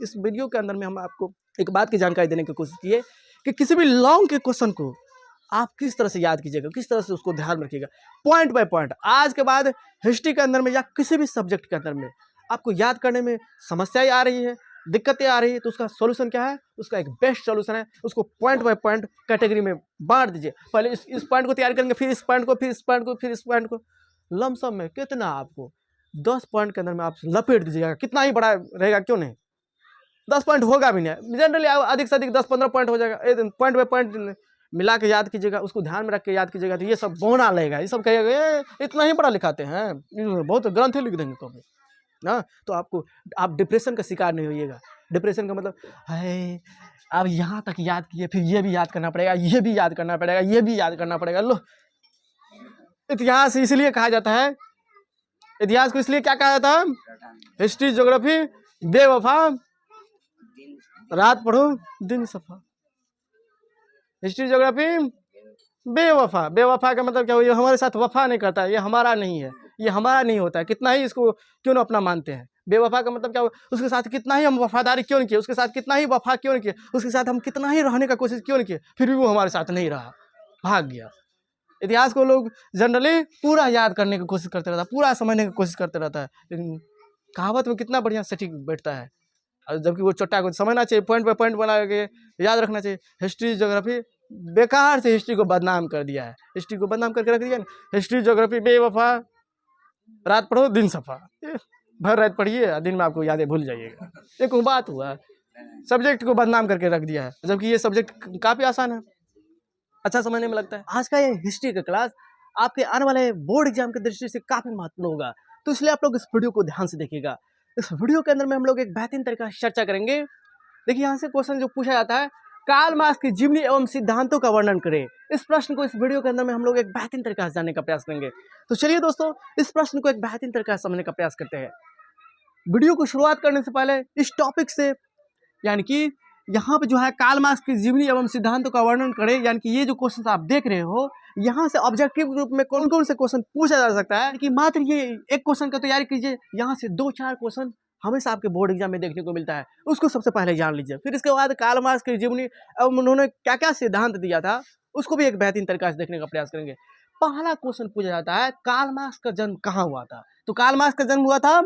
इस वीडियो के अंदर में हम आपको एक बात की जानकारी देने की कोशिश की है कि किसी भी लॉन्ग के क्वेश्चन को आप किस तरह से याद कीजिएगा, किस तरह से उसको ध्यान में रखिएगा, पॉइंट बाय पॉइंट। आज के बाद हिस्ट्री के अंदर में या किसी भी सब्जेक्ट के अंदर में आपको याद करने में समस्याएं आ रही है, दिक्कतें आ रही है, तो उसका सॉल्यूशन क्या है? उसका एक बेस्ट सॉल्यूशन है, उसको पॉइंट बाय पॉइंट कैटेगरी में बांट दीजिए। पहले इस पॉइंट को तैयार करेंगे, फिर इस पॉइंट को, फिर इस पॉइंट को, फिर इस पॉइंट को। लमसम में कितना आपको 10 पॉइंट के अंदर में आप लपेट दीजिएगा, कितना ही बड़ा रहेगा क्यों नहीं, 10 पॉइंट होगा भी नहीं, जनरली अधिक से अधिक 10-15 पॉइंट हो जाएगा। पॉइंट बाय पॉइंट मिला के याद कीजिएगा, उसको ध्यान में रख के याद कीजिएगा, तो ये सब बोना लगेगा। ये सब कहेगा ये इतना ही बड़ा लिखाते हैं, बहुत ग्रंथ ही लिख देंगे तो ना, तो आप डिप्रेशन का शिकार नहीं होइएगा। डिप्रेशन का मतलब है अब यहाँ तक याद किए, फिर ये भी याद करना पड़ेगा, ये भी याद करना पड़ेगा, ये भी याद करना पड़ेगा। लो, इतिहास इसलिए कहा जाता है, इतिहास को इसलिए क्या कहा जाता है? हिस्ट्री ज्योग्राफी बेवफा रात पढ़ो दिन सफा। हिस्ट्री ज्योग्राफी बेवफा, बेवफा का मतलब क्या हुआ? ये हमारे साथ वफा नहीं करता, ये हमारा नहीं है, ये हमारा नहीं होता है, कितना ही इसको क्यों ना अपना मानते हैं। बेवफा का मतलब क्या हुआ? उसके साथ कितना ही हम वफादारी क्यों नहीं किए, उसके साथ कितना ही वफा क्यों नहीं किए, उसके साथ हम कितना ही रहने का कोशिश क्यों नहीं किए, फिर भी वो हमारे साथ नहीं रहा, भाग गया। इतिहास को लोग जनरली पूरा याद करने की कोशिश करते रहता है, पूरा समझने की कोशिश करते रहता है, लेकिन कहावत में कितना बढ़िया सटीक बैठता है, जबकि वो चट्टा को समझना चाहिए, पॉइंट बाय पॉइंट बना के याद रखना चाहिए। हिस्ट्री ज्योग्राफी बेकार से हिस्ट्री को बदनाम कर दिया है, हिस्ट्री को बदनाम करके रख दिया ना। हिस्ट्री ज्योग्राफी बेवफा रात पढ़ो दिन सफा, भर रात पढ़िए, दिन में आपको यादें भूल जाइएगा। ये कोई बात हुआ? सब्जेक्ट को बदनाम करके रख दिया है, जबकि ये सब्जेक्ट काफ़ी आसान है, अच्छा समझने में लगता है। आज का ये हिस्ट्री का क्लास आपके आने वाले बोर्ड एग्जाम की दृष्टि से काफ़ी महत्वपूर्ण होगा, तो इसलिए आप लोग इस वीडियो को ध्यान से देखिएगा। इस वीडियो के अंदर में हम लोग एक बेहतरीन तरीका से चर्चा करेंगे। देखिए, यहाँ से क्वेश्चन जो पूछा जाता है, कार्ल मार्क्स की जीवनी एवं सिद्धांतों का वर्णन करें। इस प्रश्न को इस वीडियो के अंदर में हम लोग एक बेहतरीन तरीका से जानने का प्रयास करेंगे। तो चलिए दोस्तों, इस प्रश्न को एक बेहतरीन तरीका से समझने का प्रयास करते हैं। वीडियो को शुरुआत करने से पहले इस टॉपिक से, यानी कि यहाँ पे जो है कार्ल मार्क्स की जीवनी एवं सिद्धांतों का वर्णन करें, यानी कि ये जो क्वेश्चन आप देख रहे हो, यहाँ से ऑब्जेक्टिव रूप में कौन कौन से क्वेश्चन पूछा जा सकता है कि मात्र ये एक क्वेश्चन का तैयारी कीजिए, यहाँ से 2-4 क्वेश्चन हमेशा आपके बोर्ड एग्जाम में देखने को मिलता है, उसको सबसे पहले जान लीजिए। फिर इसके बाद कार्ल मार्क्स की जीवनी एवं उन्होंने क्या क्या सिद्धांत दिया था, उसको भी एक बेहतरीन तरीका से देखने का प्रयास करेंगे। पहला क्वेश्चन पूछा जाता है, कार्ल मार्क्स का जन्म कहाँ हुआ था? तो कार्ल मार्क्स का जन्म हुआ था,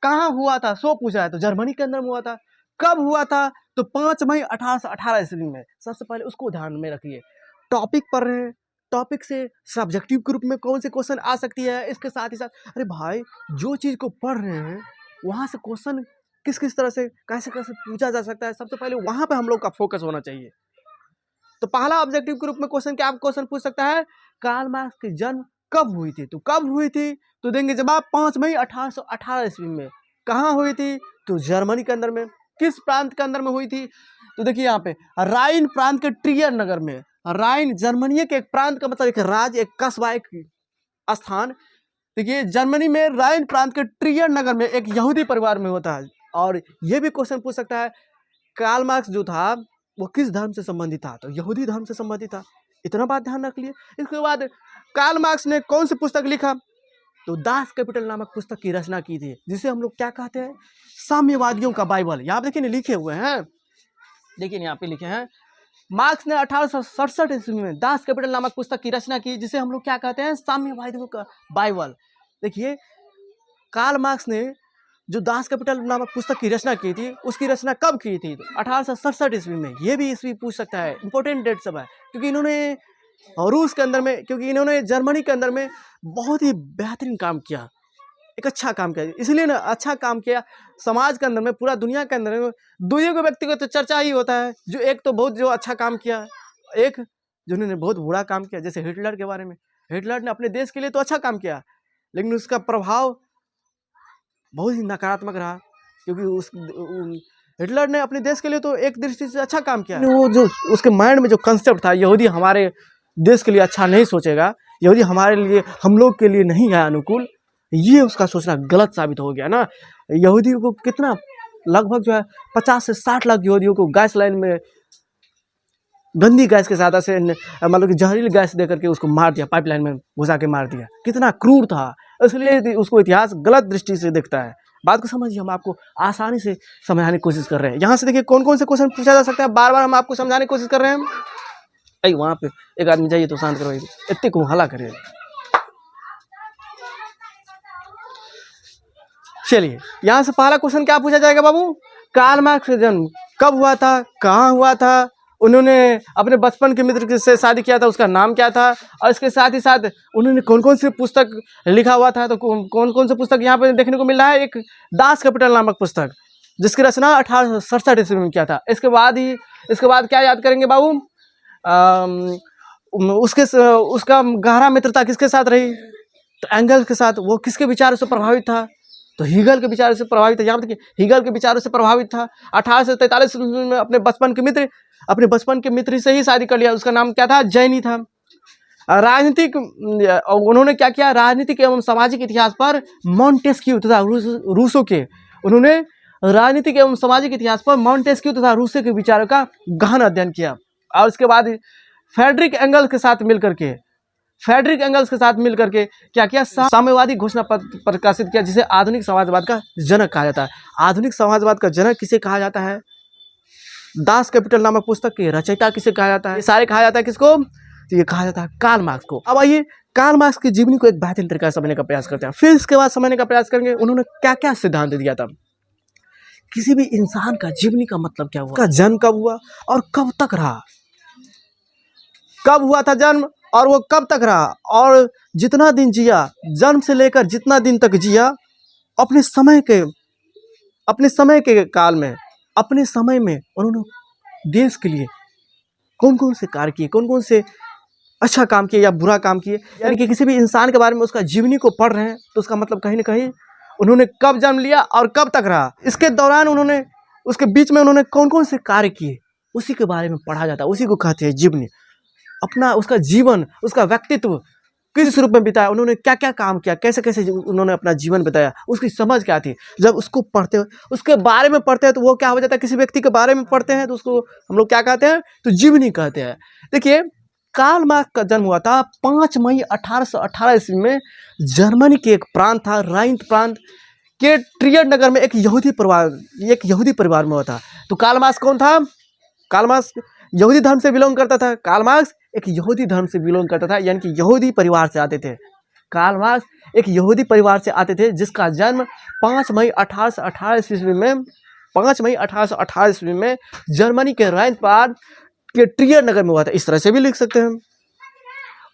कहाँ हुआ था, सो पूछा है, तो जर्मनी के अंदर हुआ था। कब हुआ था? तो 5 मई 1818 ईस्वी में। सबसे पहले उसको ध्यान में रखिए। टॉपिक पढ़ रहे हैं, टॉपिक से सब्जेक्टिव के रूप में कौन से क्वेश्चन आ सकती है, इसके साथ ही साथ अरे भाई जो चीज़ को पढ़ रहे हैं वहाँ से क्वेश्चन किस किस तरह से कैसे कैसे पूछा जा सकता है, सबसे पहले वहाँ पे हम लोग का फोकस होना चाहिए। तो पहला ऑब्जेक्टिव के रूप में क्वेश्चन क्या क्वेश्चन पूछ सकता है, कार्ल मार्क्स की जन्म कब हुई थी? तो कब हुई थी? तो देंगे जवाब 5 मई 1818 ईस्वी में। कहाँ हुई थी? तो जर्मनी के अंदर में। किस प्रांत के अंदर में हुई थी? तो देखिए यहाँ पे राइन प्रांत के ट्रियर नगर में। राइन जर्मनी के एक प्रांत का मतलब एक राज्य, एक कस्बा, एक स्थान। देखिए जर्मनी में राइन प्रांत के ट्रियर नगर में एक यहूदी परिवार में होता है। और ये भी क्वेश्चन पूछ सकता है, कार्ल मार्क्स जो था वो किस धर्म से संबंधित था? तो यहूदी धर्म से संबंधित था। इतना बात ध्यान रख लिए। इसके बाद कार्ल मार्क्स ने कौन सी पुस्तक लिखा? तो दास कैपिटल नामक पुस्तक की रचना की थी, जिसे हम लोग क्या कहते हैं, साम्यवादियों का बाइबल। यहाँ पे देखिए लिखे हुए हैं, देखिए यहाँ पे लिखे हैं, मार्क्स ने 1867 ईस्वी में दास कैपिटल नामक पुस्तक की रचना की, जिसे हम लोग क्या कहते हैं, साम्यवादियों का बाइबल। देखिए कार्ल मार्क्स ने जो दास कैपिटल नामक पुस्तक की रचना की थी, उसकी रचना कब की थी? 1867 ईस्वी में। ये भी ईस्वी पूछ सकता है, इंपॉर्टेंट डेट सब है, क्योंकि इन्होंने रूस के अंदर में, क्योंकि इन्होंने जर्मनी के अंदर में बहुत ही बेहतरीन काम किया, एक अच्छा काम किया, इसलिए ना अच्छा काम किया। समाज के अंदर में, पूरा दुनिया के अंदर में दो को व्यक्ति को तो चर्चा ही होता है, जो एक तो बहुत जो अच्छा काम किया, एक जिन्होंने बहुत बुरा काम किया। जैसे हिटलर के बारे में, हिटलर ने अपने देश के लिए तो अच्छा काम किया, लेकिन उसका प्रभाव बहुत ही नकारात्मक रहा, क्योंकि हिटलर ने अपने देश के लिए तो एक दृष्टि से अच्छा काम किया, वो जो उसके माइंड में जो कंसेप्ट था, यहूदी हमारे देश के लिए अच्छा नहीं सोचेगा, यहूदी हमारे लिए, हम लोग के लिए नहीं है अनुकूल, ये उसका सोचना गलत साबित हो गया ना। यहूदियों को कितना, लगभग जो है 50 से 60 लाख यहूदियों को गैस लाइन में गंदी गैस के साथ ऐसे मतलब कि जहरीली गैस दे करके उसको मार दिया, पाइपलाइन में घुसा के मार दिया। कितना क्रूर था, इसलिए उसको इतिहास गलत दृष्टि से देखता है। बात को समझिए, हम आपको आसानी से समझाने की कोशिश कर रहे हैं। यहाँ से देखिए कौन कौन से क्वेश्चन पूछा जा सकता है, बार बार हम आपको समझाने की कोशिश कर रहे हैं। अरे वहाँ पे एक आदमी जाइए तो शांत करो, इतने को हला करे। चलिए यहाँ से पहला क्वेश्चन क्या पूछा जाएगा बाबू, कार्ल मार्क्स का जन्म कब हुआ था, कहाँ हुआ था, उन्होंने अपने बचपन के मित्र से शादी किया था, उसका नाम क्या था, और इसके साथ ही साथ उन्होंने कौन कौन सी पुस्तक लिखा हुआ था। तो कौन कौन से पुस्तक यहाँ पे देखने को मिल रहा है, एक दास कैपिटल नामक पुस्तक जिसकी रचना 1867 ईस्वी में किया था। इसके बाद क्या याद करेंगे बाबू, उसका गहरा मित्रता किसके साथ रही, तो एंगल्स के साथ। वो किसके विचारों से प्रभावित था, तो हीगल के विचारों से प्रभावित था। यहाँ देखिए हीगल के विचारों से प्रभावित था। 1843 में अपने बचपन के मित्र से ही शादी कर लिया, उसका नाम क्या था, जैनी था। राजनीतिक उन्होंने क्या किया, राजनीतिक एवं सामाजिक इतिहास पर मॉन्टेस्क्यू तथा रूसो के, उन्होंने राजनीतिक एवं सामाजिक इतिहास पर मॉन्टेस्क्यू तथा रूसो के विचारों का गहन अध्ययन किया। और उसके बाद फ्रेडरिक एंगल्स के साथ मिलकर के क्या किया, साम्यवादी घोषणा पत्र प्रकाशित किया, जिसे आधुनिक समाजवाद का जनक कहा जाता है। आधुनिक समाजवाद का जनक किसे कहा जाता है, दास कैपिटल नामक पुस्तक के रचयिता किसे कहा जाता है, ये सारे कहा जाता है किसको, तो ये कहा जाता है कार्ल मार्क्स को। अब आइए कार्ल मार्क्स की जीवनी को एक बेहतरीन तरीके से समझने का प्रयास करते हैं। फिर इसके बाद समझने का प्रयास करेंगे उन्होंने क्या क्या सिद्धांत दिया था, किसी भी इंसान का जीवनी का मतलब क्या हुआ, का जन्म कब हुआ और कब तक रहा, कब हुआ था जन्म और वो कब तक रहा, और जितना दिन जिया, जन्म से लेकर जितना दिन तक जिया, अपने समय के काल में, अपने समय में उन्होंने देश के लिए कौन कौन से कार्य किए, कौन कौन से अच्छा काम किए या बुरा काम किए। यानी कि किसी भी इंसान के बारे में उसका जीवनी को पढ़ रहे हैं तो उसका मतलब कहीं ना कहीं उन्होंने कब जन्म लिया और कब तक रहा, इसके दौरान उन्होंने, उसके बीच में उन्होंने कौन कौन से कार्य किए, उसी के बारे में पढ़ा जाता है, उसी को कहते हैं जीवनी। अपना उसका जीवन, उसका व्यक्तित्व किस रूप में बिताया, उन्होंने क्या क्या काम किया, कैसे कैसे उन्होंने अपना जीवन बिताया, उसकी समझ क्या थी। जब उसको पढ़ते हो, उसके बारे में पढ़ते हैं तो वो क्या हो जाता है, किसी व्यक्ति के बारे में पढ़ते हैं तो उसको हम लोग क्या कहते हैं, तो जीवनी कहते हैं। देखिए कार्ल मार्क्स का जन्म हुआ था 5 मई 1818 ईस्वी में, जर्मनी के एक प्रांत था, राइन प्रांत के ट्रियर नगर में, एक यहूदी परिवार में हुआ था। तो कार्ल मार्क्स कौन था, कार्ल मार्क्स यहूदी धर्म से बिलोंग करता था। कार्ल मार्क्स एक यहूदी धर्म से बिलोंग करता था, यानी कि यहूदी परिवार से आते थे। कार्ल मार्क्स एक यहूदी परिवार से आते थे, जिसका जन्म 5 मई 1818 ईस्वी में जर्मनी के राइन प्रांत के ट्रियर नगर में हुआ था। इस तरह से भी लिख सकते हैं।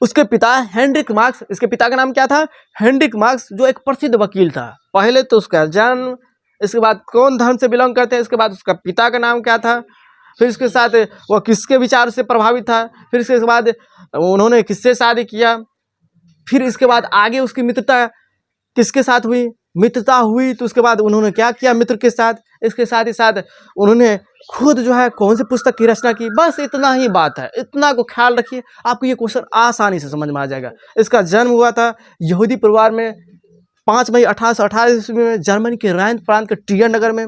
उसके पिता हेनरिक मार्क्स, इसके पिता का नाम क्या था, हेनरिक मार्क्स, जो एक प्रसिद्ध वकील था। पहले तो उसका जन्म, इसके बाद कौन धर्म से बिलोंग करते हैं, इसके बाद उसका पिता का नाम क्या था, फिर इसके साथ वो किसके विचार से प्रभावित था, फिर इसके बाद उन्होंने किससे शादी किया, फिर इसके बाद आगे उसकी मित्रता किसके साथ हुई, मित्रता हुई तो उसके बाद उन्होंने क्या किया मित्र के साथ। इसके साथ ही साथ उन्होंने खुद जो है कौन सी पुस्तक की रचना की। बस इतना ही बात है, इतना को ख्याल रखिए, आपको ये क्वेश्चन आसानी से समझ में आ जाएगा। इसका जन्म हुआ था यहूदी परिवार में 5 मई 1818 ईस्वी में, जर्मनी के राइन प्रांत के ट्रियर नगर में।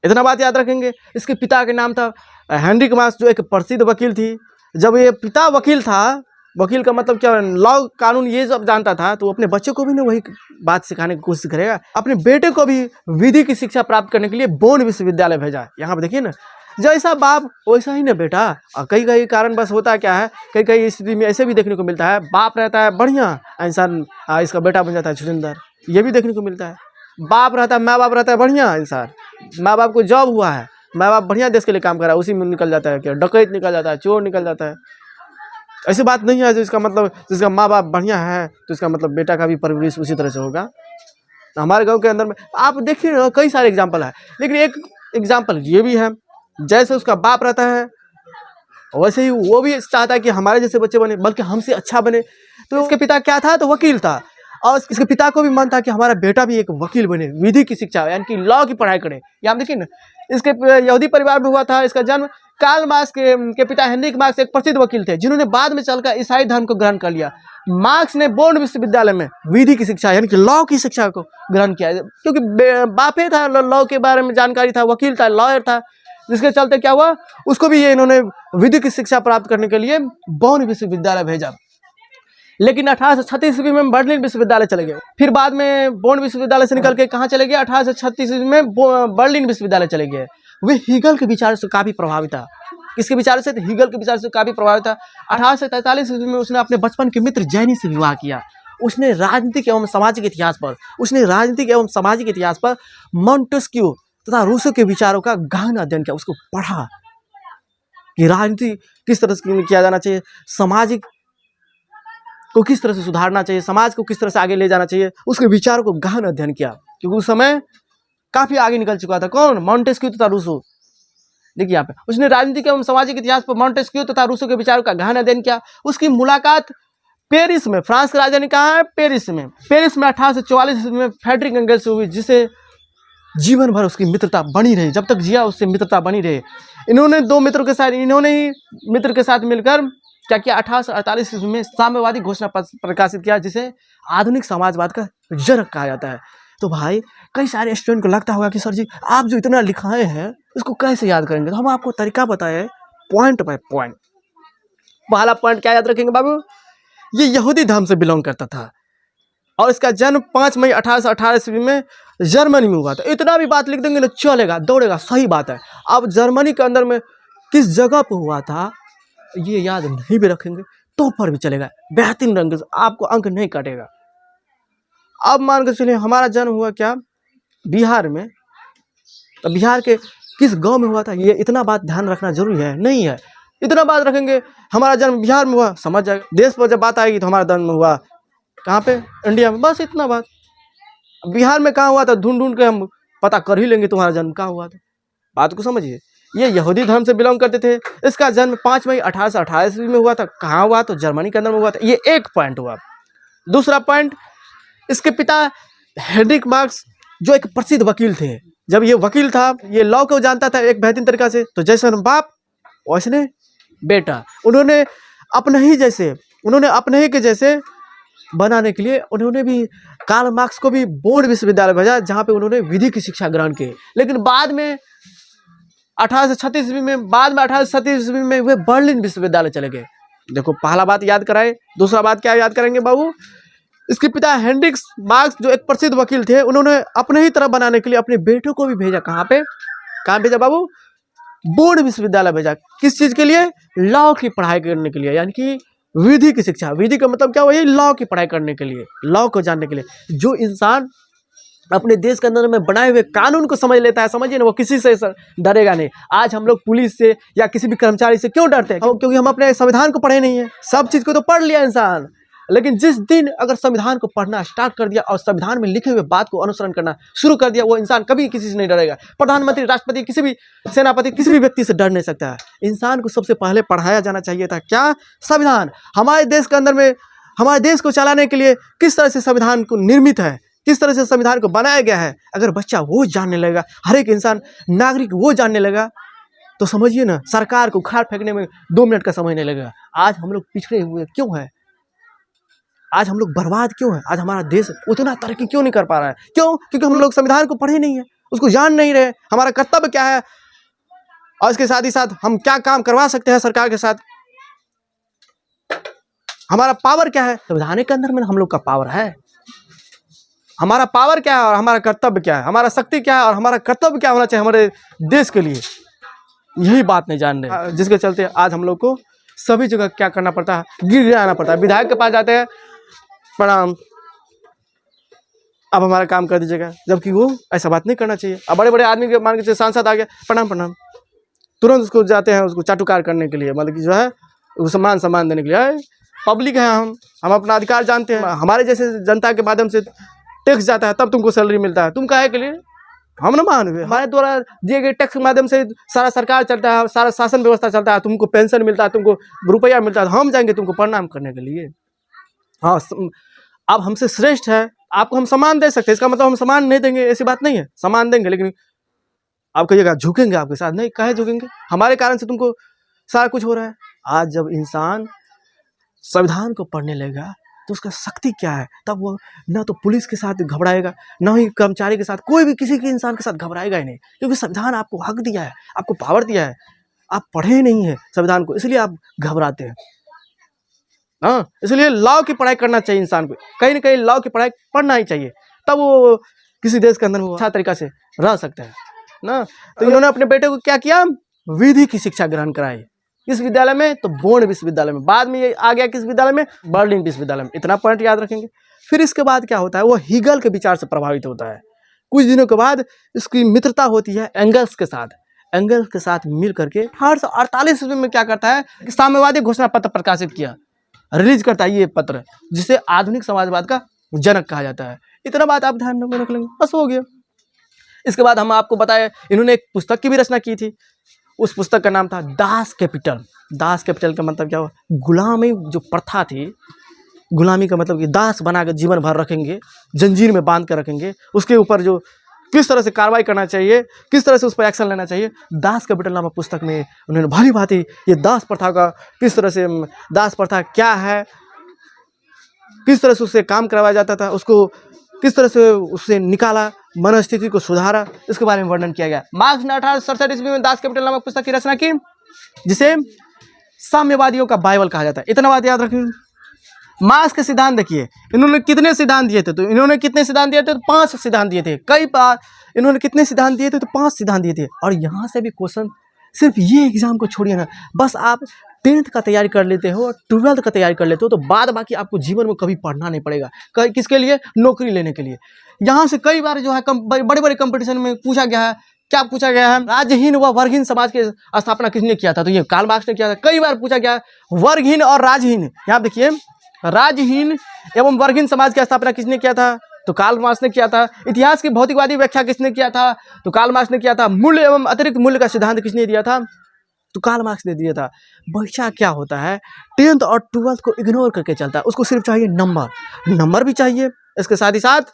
इतना बात याद रखेंगे। इसके पिता के नाम था हेनरिक मार्क्स, जो एक प्रसिद्ध वकील थी। जब ये पिता वकील था, वकील का मतलब क्या, लॉ कानून ये सब जानता था, तो अपने बच्चे को भी ना वही बात सिखाने की कोशिश करेगा। अपने बेटे को भी विधि की शिक्षा प्राप्त करने के लिए बोन विश्वविद्यालय भेजा। यहाँ पे देखिए ना, जैसा बाप वैसा ही ना बेटा। और कई कारण बस होता क्या है, कई स्थिति में ऐसे भी देखने को मिलता है, बाप रहता है बढ़िया इंसान, इसका बेटा बन जाता है छुछुंदर। ये भी देखने को मिलता है। बाप रहता है, माँ बाप रहता है बढ़िया इंसान, माँ बाप को जॉब हुआ है, माँ बाप बढ़िया देश के लिए काम कर रहा है, उसी में निकल जाता है क्या, डकैत निकल जाता है, चोर निकल जाता है। ऐसी बात नहीं है जिसका मतलब जिसका माँ बाप बढ़िया है तो इसका मतलब बेटा का भी परवरिश उसी तरह से होगा। हमारे गांव के अंदर में आप देखिए ना, कई सारे एग्जाम्पल है, लेकिन एक एग्जाम्पल ये भी है, जैसे उसका बाप रहता है वैसे ही वो भी चाहता है कि हमारे जैसे बच्चे बने, बल्कि हमसे अच्छा बने। तो इसके पिता क्या था, तो वकील था, और इसके पिता को भी मन था कि हमारा बेटा भी एक वकील बने, विधि की शिक्षा यानी कि लॉ की पढ़ाई करे। यहाँ देखिए ना, इसके यहूदी परिवार में हुआ था। इसका जन्म कार्ल मार्क्स के पिता हेनरिक मार्क्स एक प्रसिद्ध वकील थे, जिन्होंने बाद में चलकर ईसाई धर्म को ग्रहण कर लिया। मार्क्स ने बोन विश्वविद्यालय में विधि की शिक्षा यानी कि लॉ की शिक्षा को ग्रहण किया, क्योंकि बापे था, लॉ के बारे में जानकारी था, वकील था, लॉयर था, जिसके चलते क्या हुआ, उसको भी ये इन्होंने विधि की शिक्षा प्राप्त करने के लिए बोन विश्वविद्यालय भेजा। लेकिन 1836 ईस्वी में बर्लिन विश्वविद्यालय चले गए। फिर बाद में बोन विश्वविद्यालय से निकल के कहाँ चले गए? 1836 ईस्वी में बर्लिन विश्वविद्यालय चले गए। वे हीगल के विचार से काफी प्रभावित था। किसके विचार से? हीगल के विचार से काफी प्रभावित था। 1843 ईस्वी में उसने अपने बचपन के मित्र जैनी से विवाह किया। उसने राजनीतिक एवं सामाजिक इतिहास पर मॉन्टेस्क्यू तथा रूसो के विचारों का गहन अध्ययन किया। उसको पढ़ा कि राजनीति किस तरह से किया जाना चाहिए, सामाजिक को किस तरह से सुधारना चाहिए, समाज को किस तरह से आगे ले जाना चाहिए। उसके विचारों को गहन अध्ययन किया, क्योंकि उस समय काफी आगे निकल चुका था। कौन? मॉन्टेस्क्यू तथा रूसो। देखिए यहाँ पे उसने राजनीतिक एवं सामाजिक इतिहास पर मॉन्टेस्क्यू तथा रूसो के विचारों का गहन अध्ययन किया। उसकी मुलाकात पेरिस में, फ्रांस की राजधानी कहाँ है? पेरिस में 1844 में फ्रेडरिक एंगल्स से हुई, जिसे जीवन भर उसकी मित्रता बनी रही। जब तक जिया उससे मित्रता बनी रही। इन्होंने ही मित्र के साथ मिलकर क्या किया? 1848 ईस्वी में साम्यवादी घोषणा पत्र प्रकाशित किया, जिसे आधुनिक समाजवाद का जनक कहा जाता है। तो भाई कई सारे स्टूडेंट को लगता होगा कि सर जी आप जो इतना लिखाए हैं इसको कैसे याद करेंगे? तो हम आपको तरीका बताए, पॉइंट बाय पॉइंट। पहला पॉइंट क्या याद रखेंगे बाबू? ये यहूदी धर्म से बिलोंग करता था और इसका जन्म 5 मई 1818 ईस्वी में जर्मनी में हुआ था। इतना भी बात लिख देंगे ना चलेगा, दौड़ेगा, सही बात है। अब जर्मनी के अंदर में किस जगह पर हुआ था ये याद नहीं भी रखेंगे तो पर भी चलेगा, बेहतरीन रंग से आपको अंक नहीं कटेगा। अब मान कर चलिए हमारा जन्म हुआ क्या? बिहार में। तो बिहार के किस गांव में हुआ था ये इतना बात ध्यान रखना जरूरी है? नहीं है। इतना बात रखेंगे हमारा जन्म बिहार में हुआ, समझ जाएगा। देश पर जब बात आएगी तो हमारा जन्म हुआ कहाँ पे? इंडिया में। बस इतना बात। बिहार में कहाँ हुआ था ढूंढ ढूंढ के हम पता कर ही लेंगे तुम्हारा जन्म कहाँ हुआ था। बात को समझिए। ये यहूदी धर्म से बिलोंग करते थे। इसका जन्म 5 मई 1828 ईस्वी में हुआ था। कहाँ हुआ? तो जर्मनी के अंदर में हुआ था। ये एक पॉइंट हुआ। दूसरा पॉइंट, इसके पिता हेनरिक मार्क्स जो एक प्रसिद्ध वकील थे। जब ये वकील था, ये लॉ को जानता था एक बेहतरीन तरीका से। तो जैसे बाप वैसने बेटा। उन्होंने अपने ही के जैसे बनाने के लिए उन्होंने भी कार्ल मार्क्स को भी बोन विश्वविद्यालय भेजा, जहाँ पे उन्होंने विधि की शिक्षा ग्रहण की। लेकिन बाद में 1836 ईस्वी में वे बर्लिन विश्वविद्यालय चले गए। देखो पहला बात याद कराए। दूसरा बात क्या याद करेंगे बाबू? इसके पिता हेनरिक मार्क्स जो एक प्रसिद्ध वकील थे, उन्होंने अपने ही तरह बनाने के लिए अपने बेटों को भी भेजा। कहाँ भेजा बाबू? बोन विश्वविद्यालय भेजा। किस चीज के लिए? लॉ की पढ़ाई करने के लिए, यानी कि विधि की शिक्षा। विधि का मतलब क्या? वही लॉ की पढ़ाई करने के लिए, लॉ को जानने के लिए। जो इंसान अपने देश के अंदर में बनाए हुए कानून को समझ लेता है, समझिए ना, वो किसी से डरेगा नहीं। आज हम लोग पुलिस से या किसी भी कर्मचारी से क्यों डरते हैं? क्योंकि हम अपने संविधान को पढ़े नहीं है। सब चीज को तो पढ़ लिया इंसान, लेकिन जिस दिन अगर संविधान को पढ़ना स्टार्ट कर दिया और संविधान में लिखे हुए बात को अनुसरण करना शुरू कर दिया, वो इंसान कभी किसी से नहीं डरेगा। प्रधानमंत्री, राष्ट्रपति, किसी भी सेनापति, किसी भी व्यक्ति से डर नहीं सकता है। इंसान को सबसे पहले पढ़ाया जाना चाहिए था क्या? संविधान। हमारे देश के अंदर में हमारे देश को चलाने के लिए किस तरह से संविधान को निर्मित है, किस तरह से संविधान को बनाया गया है। अगर बच्चा वो जानने लगेगा, हर एक इंसान नागरिक वो जानने लगा, तो समझिए ना, सरकार को उखाड़ फेंकने में 2 मिनट का समय नहीं लगेगा। आज हम लोग पिछड़े हुए क्यों है? आज हम लोग बर्बाद क्यों है? आज हमारा देश उतना तरक्की क्यों नहीं कर पा रहा है? क्यों? क्योंकि हम लोग संविधान को पढ़े नहीं है, उसको जान नहीं रहे। हमारा कर्तव्य क्या है और इसके साथ ही साथ हम क्या काम करवा सकते हैं सरकार के साथ, हमारा पावर क्या है। संविधान के अंदर में हम लोग का पावर है। हमारा पावर क्या है और हमारा कर्तव्य क्या है, हमारा शक्ति क्या है और हमारा कर्तव्य क्या होना चाहिए हमारे देश के लिए, यही बात नहीं जान रहे। जिसके चलते आज हम लोग को सभी जगह क्या करना पड़ता है? गिर आना पड़ता है। विधायक के पास जाते हैं, प्रणाम, अब हमारा काम कर दीजिएगा, जबकि वो ऐसा बात नहीं करना चाहिए। अब बड़े बड़े आदमी के मान के सांसद आ गया, प्रणाम, तुरंत उसको जाते हैं उसको चाटुकार करने के लिए, मतलब कि जो है उसको सम्मान देने के लिए। पब्लिक है, हम अपना अधिकार जानते हैं। हमारे जैसे जनता के माध्यम से टैक्स जाता है, तब तुमको सैलरी मिलता है। तुम काहे के लिए? हम ना मान हुए, हमारे द्वारा दिए गए टैक्स के माध्यम से सारा सरकार चलता है, सारा शासन व्यवस्था चलता है। तुमको पेंशन मिलता है, तुमको रुपया मिलता है, हम जाएंगे तुमको प्रणाम करने के लिए? हाँ, आप हमसे श्रेष्ठ है, आपको हम सम्मान दे सकते हैं, इसका मतलब हम सम्मान नहीं देंगे ऐसी बात नहीं है। सम्मान देंगे, लेकिन आप कहिएगा झुकेंगे आपके साथ, नहीं, काहे झुकेंगे? हमारे कारण से तुमको सारा कुछ हो रहा है। आज जब इंसान संविधान को पढ़ने लगेगा तो उसका शक्ति क्या है, तब वो ना तो पुलिस के साथ घबराएगा, ना ही कर्मचारी के साथ, कोई भी किसी के इंसान के साथ घबराएगा ही नहीं, क्योंकि संविधान आपको हक दिया है, आपको पावर दिया है। आप पढ़े नहीं है संविधान को, इसलिए आप घबराते हैं। हाँ, इसलिए लॉ की पढ़ाई करना चाहिए इंसान को, कहीं ना कहीं लॉ की पढ़ाई पढ़ना ही चाहिए, तब वो किसी देश के अंदर वो अच्छा तरीका से रह सकता है ना। तो इन्होंने अपने बेटे को क्या किया, विधि की शिक्षा ग्रहण कराई इस विद्यालय में, तो बोर्न विश्वविद्यालय में, बाद में ये आ गया किस विद्यालय में, बर्लिन विश्वविद्यालय में। इतना पॉइंट याद रखेंगे। फिर इसके बाद क्या होता है, वो हीगल के विचार से प्रभावित होता है। कुछ दिनों के बाद इसकी मित्रता होती है एंगल्स के साथ। एंगल्स के साथ मिल करके 1848 ईस्वी में क्या करता है, साम्यवादी घोषणा पत्र प्रकाशित किया, रिलीज करता है ये पत्र, जिसे आधुनिक समाजवाद का जनक कहा जाता है। इतना बात आप ध्यान में रख लेंगे, बस हो गया। इसके बाद हम आपको बताए इन्होंने एक पुस्तक की भी रचना की थी। उस पुस्तक का नाम था दास कैपिटल। दास कैपिटल का मतलब क्या हुआ, गुलामी जो प्रथा थी, गुलामी का मतलब कि दास बनाकर जीवन भर रखेंगे, जंजीर में बांध कर रखेंगे, उसके ऊपर जो किस तरह से कार्रवाई करना चाहिए, किस तरह से उस पर एक्शन लेना चाहिए, दास कैपिटल नामक पुस्तक में उन्होंने भली भांति ये दास प्रथा का किस तरह से, दास प्रथा क्या है, किस तरह से उससे काम करवाया जाता था, उसको किस तरह से उससे निकाला, मनस्थिति को सुधारा, इसके बारे में वर्णन किया गया। मार्क्स ने 1867 ईस्वी में दास कैपिटल नामक पुस्तक की रचना की, जिसे साम्यवादियों का बाइबल कहा जाता है। इतना बात याद रखिए। मार्क्स के सिद्धांत देखिए, इन्होंने कितने सिद्धांत दिए थे, तो इन्होंने कितने सिद्धांत दिए थे, तो 5 सिद्धांत दिए थे। कई बार इन्होंने कितने सिद्धांत दिए थे, तो 5 सिद्धांत दिए थे। और यहाँ से भी क्वेश्चन, सिर्फ ये एग्जाम को छोड़िए ना, बस आप 10th का तैयारी कर लेते हो, 12th का तैयारी कर लेते हो, तो बाद बाकी आपको जीवन में कभी पढ़ना नहीं पड़ेगा। किसके लिए, नौकरी लेने के लिए। यहाँ से कई बार जो है बड़े बड़े कंपटीशन में पूछा गया है, क्या पूछा गया है, राजहीन व वर्गहीन समाज की स्थापना किसने किया था, तो ये कार्ल मार्क्स ने किया था। कई बार पूछा गया वर्गहीन और राजहीन, यहाँ देखिए, राजहीन एवं वर्गहीन समाज की स्थापना किसने किया था, तो कार्ल मार्क्स ने किया था। इतिहास की भौतिकवादी व्याख्या किसने किया था, तो कार्ल मार्क्स ने किया था। मूल्य एवं अतिरिक्त मूल्य का सिद्धांत किसने दिया था, तो कार्ल मार्क्स ने दिया था। बच्चा क्या होता है, 10th और 12th को इग्नोर करके चलता है, उसको सिर्फ चाहिए नंबर भी चाहिए, इसके साथ ही साथ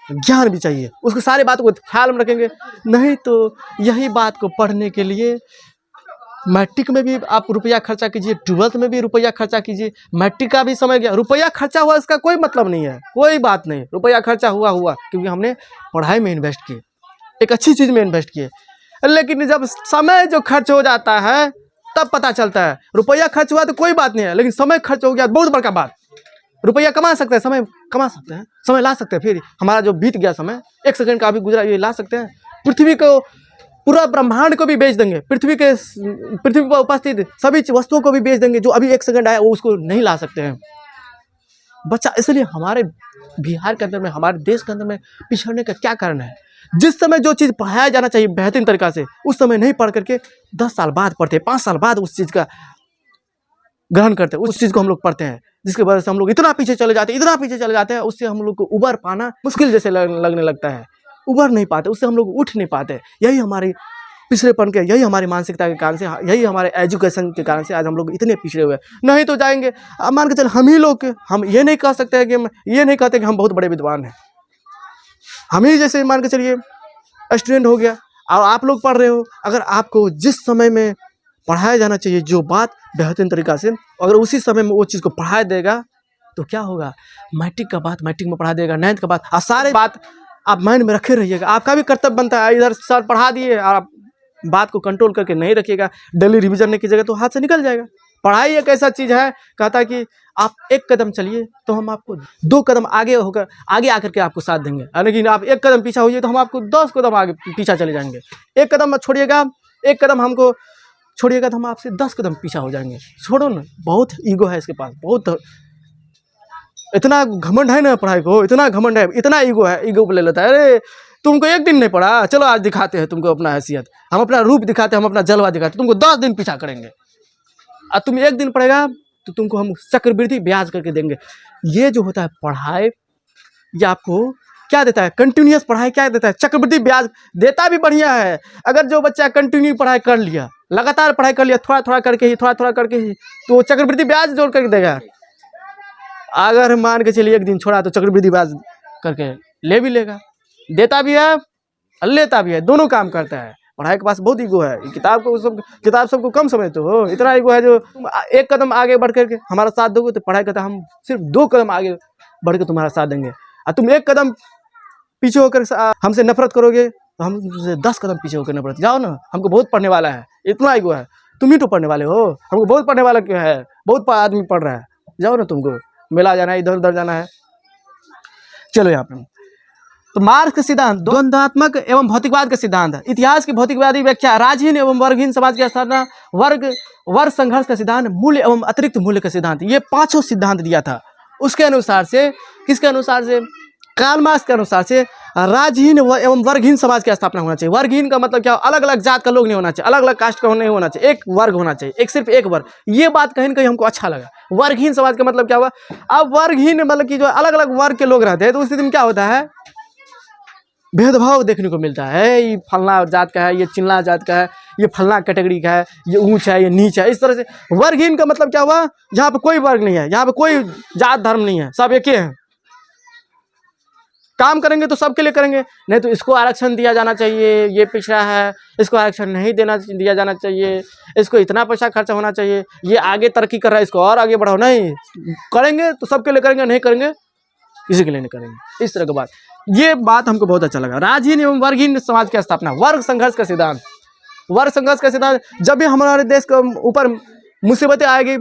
ज्ञान भी चाहिए, उसको सारी बातों को ख्याल में रखेंगे। नहीं तो यही बात को पढ़ने के लिए मैट्रिक में भी आप रुपया खर्चा कीजिए, 12th में भी रुपया खर्चा कीजिए। मैट्रिक का भी समय गया, रुपया खर्चा हुआ इसका कोई मतलब नहीं है, कोई बात नहीं, रुपया खर्चा हुआ क्योंकि हमने पढ़ाई में इन्वेस्ट किए, एक अच्छी चीज़ में इन्वेस्ट किए। लेकिन जब समय जो खर्च हो जाता है तब पता चलता है। रुपया खर्च हुआ तो कोई बात नहीं है, लेकिन समय खर्च हो गया बहुत बड़का बात। रुपया कमा सकते हैं, समय कमा सकते हैं, समय ला सकते हैं, फिर हमारा जो बीत गया समय 1 सेकंड का अभी गुजरा, ये ला सकते हैं। पृथ्वी को, पूरा ब्रह्मांड को भी बेच देंगे, पृथ्वी पर उपस्थित सभी वस्तुओं को भी बेच देंगे, जो अभी 1 सेकंड आया वो उसको नहीं ला सकते हैं बच्चा। इसलिए हमारे बिहार के अंदर में, हमारे देश के अंदर में पिछड़ने का क्या कारण है, जिस समय जो चीज़ पढ़ाया जाना चाहिए बेहतरीन तरीका से, उस समय नहीं पढ़ करके 10 साल बाद पढ़ते, 5 साल बाद उस चीज़ का ग्रहण करते हैं, उस चीज़ को हम लोग पढ़ते हैं, जिसकी वजह से हम लोग इतना पीछे चले जाते हैं, उससे हम लोग को उबर पाना मुश्किल जैसे लगने लगता है, उबर नहीं पाते, उससे हम लोग उठ नहीं पाते। यही हमारी पिछड़ेपन के, यही हमारी मानसिकता के कारण से, यही हमारे एजुकेशन के कारण से आज हम लोग इतने पिछड़े हुए हैं। नहीं तो जाएंगे, अब मान के चल हम ही लोग, हम ये नहीं कह सकते हैं कि ये नहीं कहते कि हम बहुत बड़े विद्वान हैं। हम ही जैसे मान के चलिए स्टूडेंट हो गया, और आप लोग पढ़ रहे हो, अगर आपको जिस समय में पढ़ाया जाना चाहिए जो बात बेहतरीन तरीका से, अगर उसी समय में वो चीज़ को पढ़ाया देगा तो क्या होगा, मैट्रिक का बात मैट्रिक में पढ़ा देगा, 9th का बात, और सारे बात आप माइंड में रखे रहिएगा। आपका भी कर्तव्य बनता है, इधर सर पढ़ा दिए और आप बात को कंट्रोल करके नहीं रखिएगा, डेली रिवीजन नहीं कीजिएगा तो हाथ से निकल जाएगा। पढ़ाई एक ऐसा चीज़ है, कहता है कि आप 1 कदम चलिए तो हम आपको 2 कदम आगे आकर के आपको साथ देंगे, लेकिन आप 1 कदम पीछा होइए तो हम आपको 10 कदम आगे पीछा चले जाएंगे। 1 कदम मत छोड़िएगा, 1 कदम हमको छोड़िएगा तो हम आपसे 10 कदम पीछा हो जाएंगे। छोड़ो ना, बहुत ईगो है इसके पास, बहुत इतना घमंड है ना पढ़ाई को, इतना घमंड है, इतना ईगो है, ईगो पे ले लेता है। अरे तुमको 1 दिन नहीं पढ़ा, चलो आज दिखाते हैं तुमको अपना हैसियत, हम अपना रूप दिखाते हैं, हम अपना जलवा दिखाते हैं, तुमको 10 दिन पीछा करेंगे, और तुम 1 दिन पढ़ेगा तो तुमको हम चक्रवृद्धि ब्याज करके देंगे। ये जो होता है पढ़ाई, ये आपको क्या देता है, कंटिन्यूअस पढ़ाई क्या देता है, चक्रवृद्धि ब्याज देता भी बढ़िया है। अगर जो बच्चा कंटिन्यू पढ़ाई कर लिया, लगातार पढ़ाई कर लिया, थोड़ा थोड़ा करके ही, तो वो चक्रवृद्धि ब्याज जोड़ करके देगा। अगर मान के चलिए 1 दिन छोड़ा तो चक्रवृद्धि ब्याज करके ले भी लेगा, देता भी है और लेता भी है, दोनों काम करता है। पढ़ाई के पास बहुत ईगो है, किताब सबको कम समझते हो, इतना ईगो है जो तुम 1 कदम आगे बढ़ करके हमारा साथ दोगे तो पढ़ाई करता हम सिर्फ 2 कदम आगे बढ़ के तुम्हारा साथ देंगे, और तुम 1 कदम पीछे होकर हमसे नफरत करोगे तो हम 10 कदम पीछे होकर नफरत, जाओ ना, हमको बहुत पढ़ने वाला है, इतना ईगो है। तुम ही तो पढ़ने वाले हो, हमको बहुत पढ़ने वाला क्यों है, बहुत आदमी पढ़ रहा है, जाओ ना, तुमको मेला जाना है, इधर उधर जाना है, चलो यहाँ पे। तो मार्क्स के सिद्धांत, द्वंद्वात्मक एवं भौतिकवाद के सिद्धांत, इतिहास की भौतिकवादी व्याख्या, राजहीन एवं वर्गहीन समाज की स्थापना, वर्ग संघर्ष का सिद्धांत, मूल्य एवं अतिरिक्त मूल्य का सिद्धांत, ये पांचों सिद्धांत दिया था। उसके अनुसार से, किसके अनुसार से? कार्ल मार्क्स के अनुसार से राजहीन एवं वर्गहीन समाज की स्थापना होना चाहिए। वर्गहीन का मतलब क्या? अलग अलग जात का लोग नहीं होना चाहिए, अलग अलग कास्ट का नहीं होना चाहिए, एक वर्ग होना चाहिए, एक सिर्फ एक वर्ग। ये बात कहीं ना कहीं हमको अच्छा लगा। वर्गहीन समाज का मतलब क्या हुआ? अब वर्गहीन मतलब कि जो अलग अलग वर्ग के लोग रहते हैं, तो उस स्थिति में क्या होता है? भेदभाव देखने को मिलता है। ये फलना जात का है, ये चिल्ला जात का है, ये फलना कैटेगरी का है, ये ऊंच है, ये नीच है, इस तरह से। वर्गहीन का मतलब क्या हुआ? यहाँ पे कोई वर्ग नहीं है, यहाँ पे कोई जात धर्म नहीं है, सब एक ही है। काम करेंगे तो सबके लिए करेंगे, नहीं तो इसको आरक्षण दिया जाना चाहिए, ये पिछड़ा है, इसको आरक्षण नहीं दिया जाना चाहिए, इसको इतना पैसा खर्चा होना चाहिए, ये आगे तरक्की कर रहा है, इसको और आगे बढ़ाओ। नहीं, करेंगे तो सबके लिए करेंगे, नहीं करेंगे किसी के लिए नहीं करेंगे, इस तरह की बात। ये बात हमको बहुत अच्छा लगा। राजहीन एवं वर्गहीन समाज की स्थापना, वर्ग संघर्ष का सिद्धांत। वर्ग संघर्ष का सिद्धांत, जब भी हमारे देश के ऊपर मुसीबतें आएगी,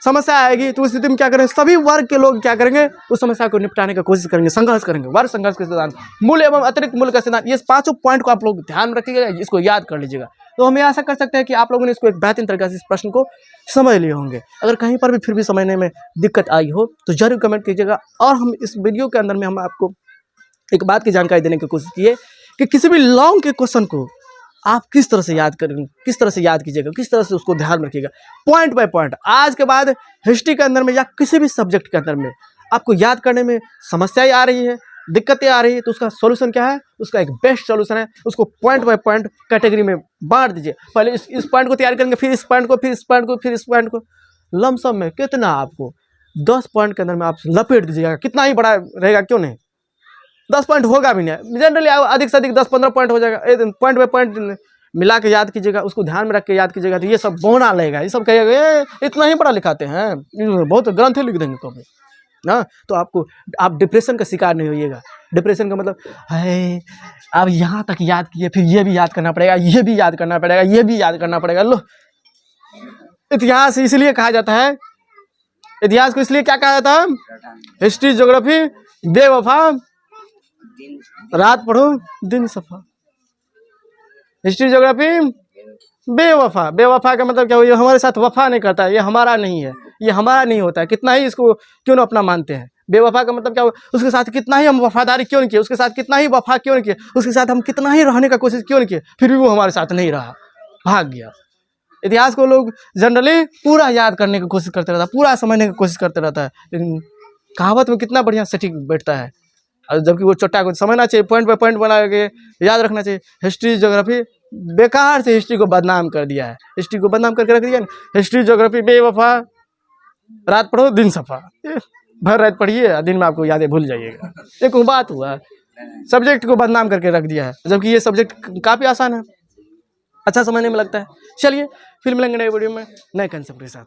समस्या आएगी, तो उस स्थिति में क्या करेंगे? सभी वर्ग के लोग क्या करेंगे? उस समस्या को निपटाने की कोशिश करेंगे, संघर्ष करेंगे। वर्ग संघर्ष का सिद्धांत, मूल्य एवं अतिरिक्त मूल्य का सिद्धांत, ये पांचों पॉइंट को आप लोग ध्यान में रखिएगा, इसको याद कर लीजिएगा। तो हम आशा कर सकते हैं कि आप लोगों ने इसको एक बेहतरीन तरीके से इस प्रश्न को समझ लिए होंगे। अगर कहीं पर भी फिर भी समझने में दिक्कत आई हो तो जरूर कमेंट कीजिएगा। और हम इस वीडियो के अंदर में हम आपको एक बात की जानकारी देने की कोशिश की है कि किसी भी लॉन्ग के क्वेश्चन को आप किस तरह से याद करेंगे, किस तरह से याद कीजिएगा, किस तरह से उसको ध्यान रखिएगा, पॉइंट बाय पॉइंट। आज के बाद हिस्ट्री के अंदर में या किसी भी सब्जेक्ट के अंदर में आपको याद करने में समस्याएं आ रही है, दिक्कतें आ रही है, तो उसका सॉल्यूशन क्या है? उसका एक बेस्ट सॉल्यूशन है, उसको पॉइंट बाय पॉइंट कैटेगरी में बांट दीजिए। पहले इस पॉइंट को तैयार करेंगे, फिर इस पॉइंट को, फिर इस पॉइंट को, फिर इस पॉइंट को। लमसम में कितना आपको 10 पॉइंट के अंदर में आप लपेट दीजिएगा, कितना ही बड़ा रहेगा, क्यों नहीं? 10 पॉइंट होगा भी नहीं, जनरली अधिक से अधिक 10-15 पॉइंट हो जाएगा। पॉइंट बाय पॉइंट मिला के याद कीजिएगा, उसको ध्यान में रख के याद कीजिएगा, तो ये सब बोना लगेगा। ये सब कहिएगा इतना ही बड़ा लिखाते हैं, बहुत ग्रंथ ही लिख देंगे कभी ना। तो आप डिप्रेशन का शिकार नहीं होइएगा। डिप्रेशन का मतलब है अब यहाँ तक याद किए, फिर ये भी याद करना पड़ेगा, ये भी याद करना पड़ेगा, ये भी याद करना पड़ेगा। लो, इतिहास इसलिए कहा जाता है, इतिहास को इसलिए क्या कहा जाता है? हिस्ट्री ज्योग्राफी बेवफा, रात पढ़ो दिन सफा। हिस्ट्री ज्योग्राफी बेवफा, बेवफा का मतलब क्या हुआ? ये हमारे साथ वफा नहीं करता है, ये हमारा नहीं है, ये हमारा नहीं होता है, कितना ही इसको क्यों ना अपना मानते हैं। बेवफा का मतलब क्या हुआ? उसके साथ कितना ही हम वफादारी क्यों नहीं किए, उसके साथ कितना ही वफा क्यों नहीं किए, उसके साथ हम कितना ही रहने का कोशिश क्यों नहीं किए, फिर भी वो हमारे साथ नहीं रहा, भाग गया। इतिहास को लोग जनरली पूरा याद करने की कोशिश करते रहता है, पूरा समझने की कोशिश करते रहता है, लेकिन कहावत में कितना बढ़िया सटीक बैठता है। और जबकि वो छोटा को समझना चाहिए, पॉइंट बाय पॉइंट बना के याद रखना चाहिए। हिस्ट्री ज्योग्राफी बेकार से हिस्ट्री को बदनाम कर दिया है, हिस्ट्री को बदनाम करके रख दिया ना। हिस्ट्री ज्योग्राफी बेवफा, रात पढ़ो दिन सफा। भर रात पढ़िए, दिन में आपको यादें भूल जाइएगा। एक बात हुआ, सब्जेक्ट को बदनाम करके रख दिया है, जबकि ये सब्जेक्ट काफ़ी आसान है, अच्छा समझने में लगता है। चलिए फिर मिलेंगे नए वीडियो में नए कंसेप्ट के साथ।